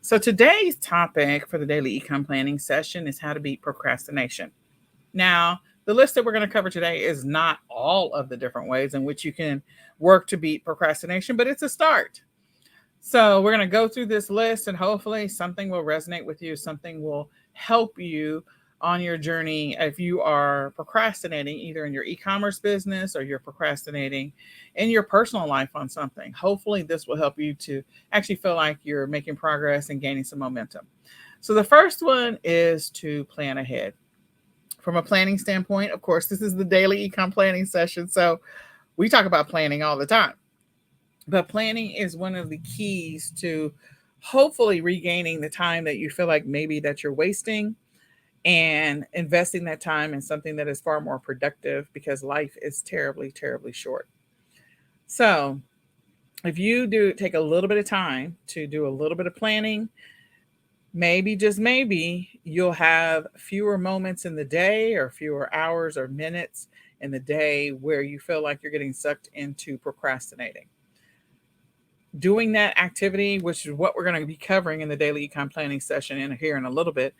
So today's topic for the daily ecom planning session is how to beat procrastination. Now, the list that we're going to cover today is not all of the different ways in which you can work to beat procrastination, but it's a start. So we're going to go through this list and hopefully something will resonate with you, something will help you on your journey if you are procrastinating either in your e-commerce business or you're procrastinating in your personal life on something. Hopefully this will help you to actually feel like you're making progress and gaining some momentum. So the first one is to plan ahead. From a planning standpoint, of course, this is the daily ecom planning session. So we talk about planning all the time. But planning is one of the keys to hopefully regaining the time that you feel like maybe that you're wasting and investing that time in something that is far more productive because life is terribly, terribly short. So, if you do take a little bit of time to do a little bit of planning, maybe just maybe you'll have fewer moments in the day or fewer hours or minutes in the day where you feel like you're getting sucked into procrastinating. Doing that activity, which is what we're going to be covering in the daily econ planning session in here in a little bit,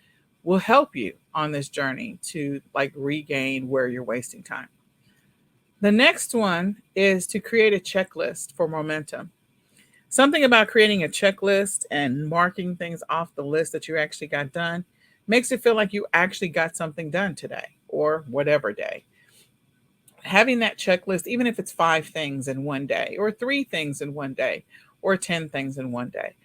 will help you on this journey to like regain where you're wasting time. The next one is to create a checklist for momentum. Something about creating a checklist and marking things off the list that you actually got done makes it feel like you actually got something done today or whatever day. Having that checklist, even if it's 5 things in one day, or 3 things in one day, or 10 things in one day,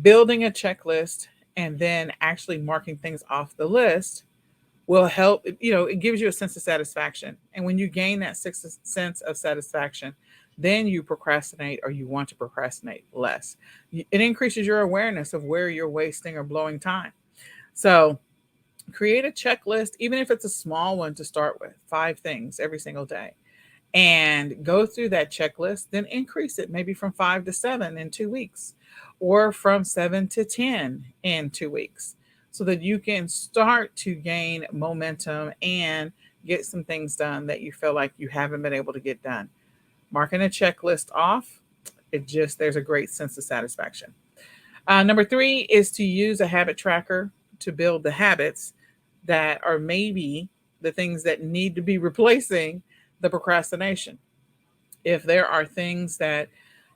building a checklist and then actually marking things off the list will help. It gives you a sense of satisfaction. And when you gain that sense of satisfaction, then you procrastinate or you want to procrastinate less. It increases your awareness of where you're wasting or blowing time. So create a checklist, even if it's a small one to start with, 5 things every single day, and go through that checklist, then increase it maybe from 5 to 7 in 2 weeks, or from 7 to 10 in 2 weeks, so that you can start to gain momentum and get some things done that you feel like you haven't been able to get done. Marking a checklist off, there's a great sense of satisfaction. Number 3 is to use a habit tracker to build the habits that are maybe the things that need to be replacing the procrastination. If there are things that,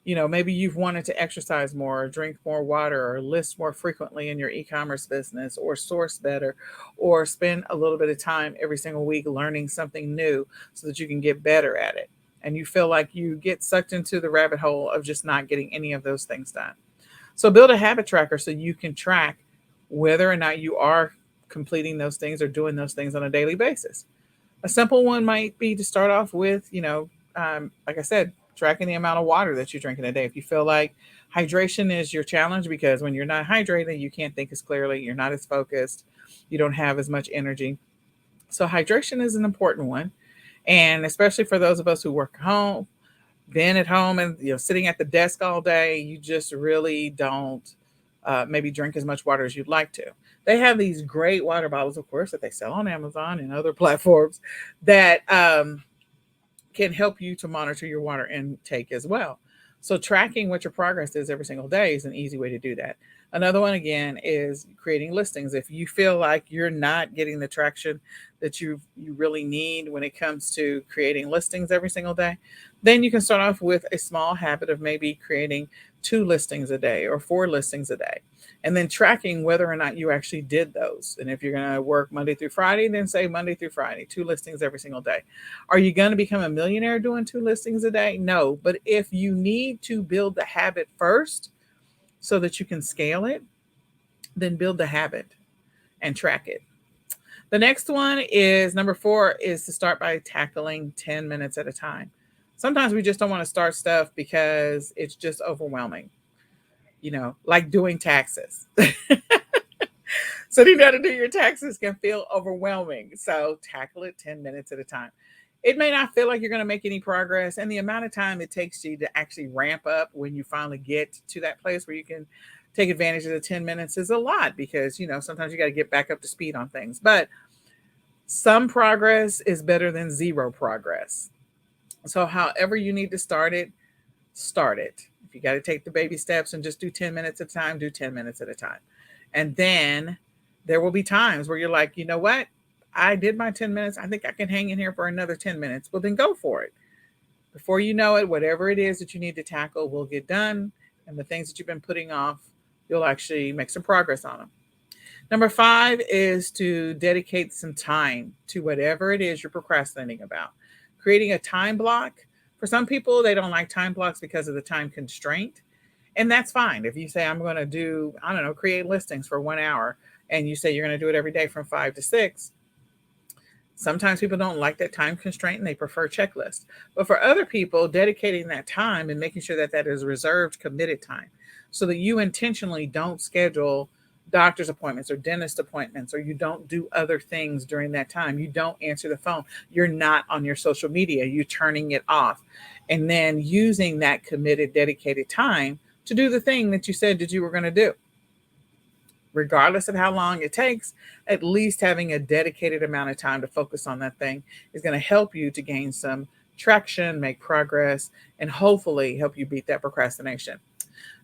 maybe you've wanted to exercise more, or drink more water, or list more frequently in your e-commerce business, or source better, or spend a little bit of time every single week learning something new so that you can get better at it. And you feel like you get sucked into the rabbit hole of just not getting any of those things done. So build a habit tracker so you can track whether or not you are completing those things or doing those things on a daily basis. A simple one might be to start off with, like I said, tracking the amount of water that you drink in a day. If you feel like hydration is your challenge, because when you're not hydrated, you can't think as clearly, you're not as focused, you don't have as much energy. So hydration is an important one. And especially for those of us who work home, been at home and sitting at the desk all day, you just really don't maybe drink as much water as you'd like to. They have these great water bottles, of course, that they sell on Amazon and other platforms that can help you to monitor your water intake as well. So tracking what your progress is every single day is an easy way to do that. Another one, again, is creating listings. If you feel like you're not getting the traction that you really need when it comes to creating listings every single day, then you can start off with a small habit of maybe creating 2 listings a day or 4 listings a day, and then tracking whether or not you actually did those. And if you're going to work Monday through Friday, then say Monday through Friday, 2 listings every single day. Are you going to become a millionaire doing 2 listings a day? No. But if you need to build the habit first so that you can scale it, then build the habit and track it. The next one is number 4 is to start by tackling 10 minutes at a time. Sometimes we just don't want to start stuff because it's just overwhelming, like doing taxes. Sitting down to do your taxes can feel overwhelming. So tackle it 10 minutes at a time. It may not feel like you're going to make any progress, and the amount of time it takes you to actually ramp up when you finally get to that place where you can take advantage of the 10 minutes is a lot, because, sometimes you got to get back up to speed on things. But some progress is better than zero progress. So however you need to start it, start it. If you got to take the baby steps and just do 10 minutes at a time, do 10 minutes at a time. And then there will be times where you're like, you know what? I did my 10 minutes. I think I can hang in here for another 10 minutes. Well, then go for it. Before you know it, whatever it is that you need to tackle will get done. And the things that you've been putting off, you'll actually make some progress on them. Number 5 is to dedicate some time to whatever it is you're procrastinating about. Creating a time block. For some people, they don't like time blocks because of the time constraint. And that's fine. If you say, I'm going to do, I don't know, create listings for 1 hour, and you say you're going to do it every day from 5 to 6, sometimes people don't like that time constraint and they prefer checklists. But for other people, dedicating that time and making sure that that is reserved, committed time so that you intentionally don't schedule doctor's appointments or dentist appointments, or you don't do other things during that time. You don't answer the phone. You're not on your social media. You're turning it off. And then using that committed, dedicated time to do the thing that you said that you were going to do. Regardless of how long it takes, at least having a dedicated amount of time to focus on that thing is going to help you to gain some traction, make progress, and hopefully help you beat that procrastination.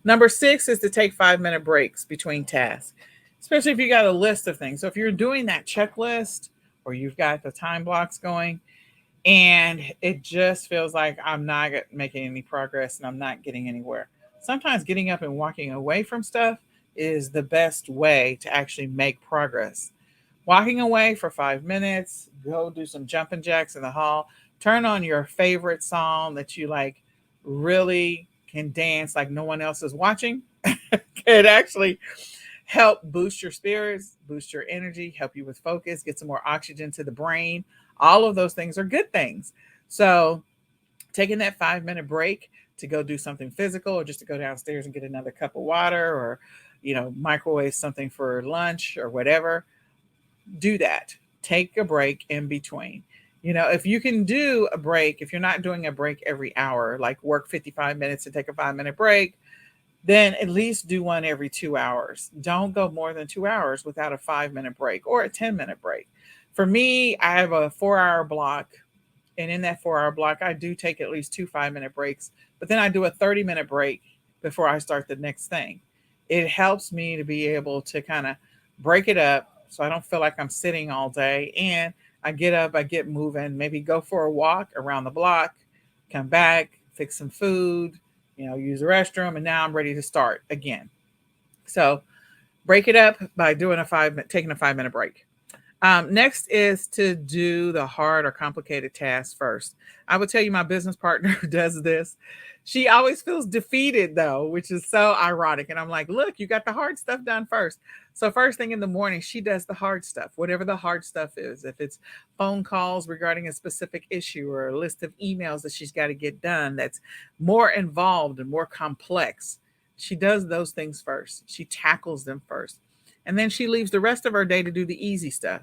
Number 6 is to take 5-minute breaks between tasks, especially if you got a list of things. So if you're doing that checklist or you've got the time blocks going and it just feels like I'm not making any progress and I'm not getting anywhere, sometimes getting up and walking away from stuff is the best way to actually make progress. Walking away for 5 minutes, go do some jumping jacks in the hall, turn on your favorite song that you like, really can dance like no one else is watching. Can actually help boost your spirits, boost your energy, help you with focus, get some more oxygen to the brain. All of those things are good things. So taking that 5-minute break to go do something physical or just to go downstairs and get another cup of water or, microwave something for lunch or whatever, do that. Take a break in between. If you can do a break, if you're not doing a break every hour, like work 55 minutes and take a 5-minute break, then at least do one every 2 hours. Don't go more than 2 hours without a 5-minute break or a 10-minute break. For me, I have a 4-hour block. And in that 4-hour block, I do take at least 2 5-minute breaks, but then I do a 30-minute break before I start the next thing. It helps me to be able to kind of break it up so I don't feel like I'm sitting all day. And I get up, I get moving, maybe go for a walk around the block, come back, fix some food, use the restroom, and now I'm ready to start again. So break it up by taking a 5-minute break. Next is to do the hard or complicated tasks first. I would tell you my business partner who does this. She always feels defeated though, which is so ironic. And I'm like, look, you got the hard stuff done first. So first thing in the morning, she does the hard stuff, whatever the hard stuff is. If it's phone calls regarding a specific issue or a list of emails that she's got to get done that's more involved and more complex, she does those things first. She tackles them first. And then she leaves the rest of her day to do the easy stuff.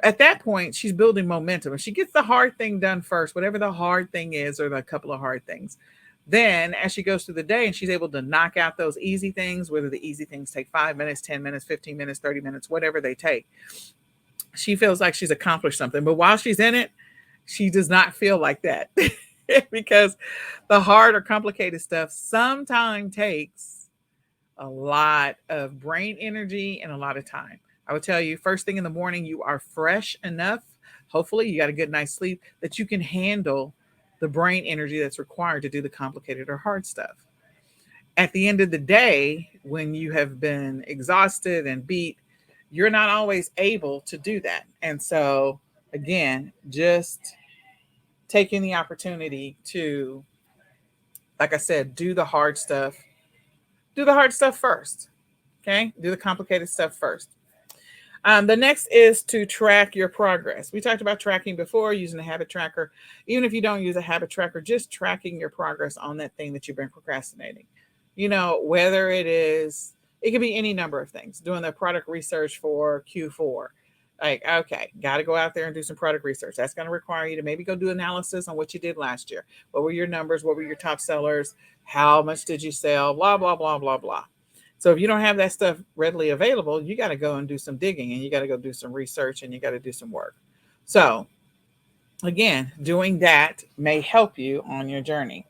At that point, she's building momentum. If she gets the hard thing done first, whatever the hard thing is, or the couple of hard things, then as she goes through the day and she's able to knock out those easy things, whether the easy things take 5 minutes, 10 minutes, 15 minutes, 30 minutes, whatever they take, she feels like she's accomplished something. But while she's in it, she does not feel like that because the hard or complicated stuff sometimes takes a lot of brain energy and a lot of time. I would tell you, first thing in the morning, you are fresh enough. Hopefully, you got a good night's sleep that you can handle the brain energy that's required to do the complicated or hard stuff. At the end of the day, when you have been exhausted and beat, you're not always able to do that. And so, again, just taking the opportunity to, like I said, do the hard stuff. Do the hard stuff first. Okay? Do the complicated stuff first. The next is to track your progress. We talked about tracking before, using a habit tracker. Even if you don't use a habit tracker, just tracking your progress on that thing that you've been procrastinating. Whether it could be any number of things. Doing the product research for Q4. Like, okay, got to go out there and do some product research. That's going to require you to maybe go do analysis on what you did last year. What were your numbers? What were your top sellers? How much did you sell? Blah, blah, blah, blah, blah. So if you don't have that stuff readily available, you got to go and do some digging and you got to go do some research and you got to do some work. So again, doing that may help you on your journey.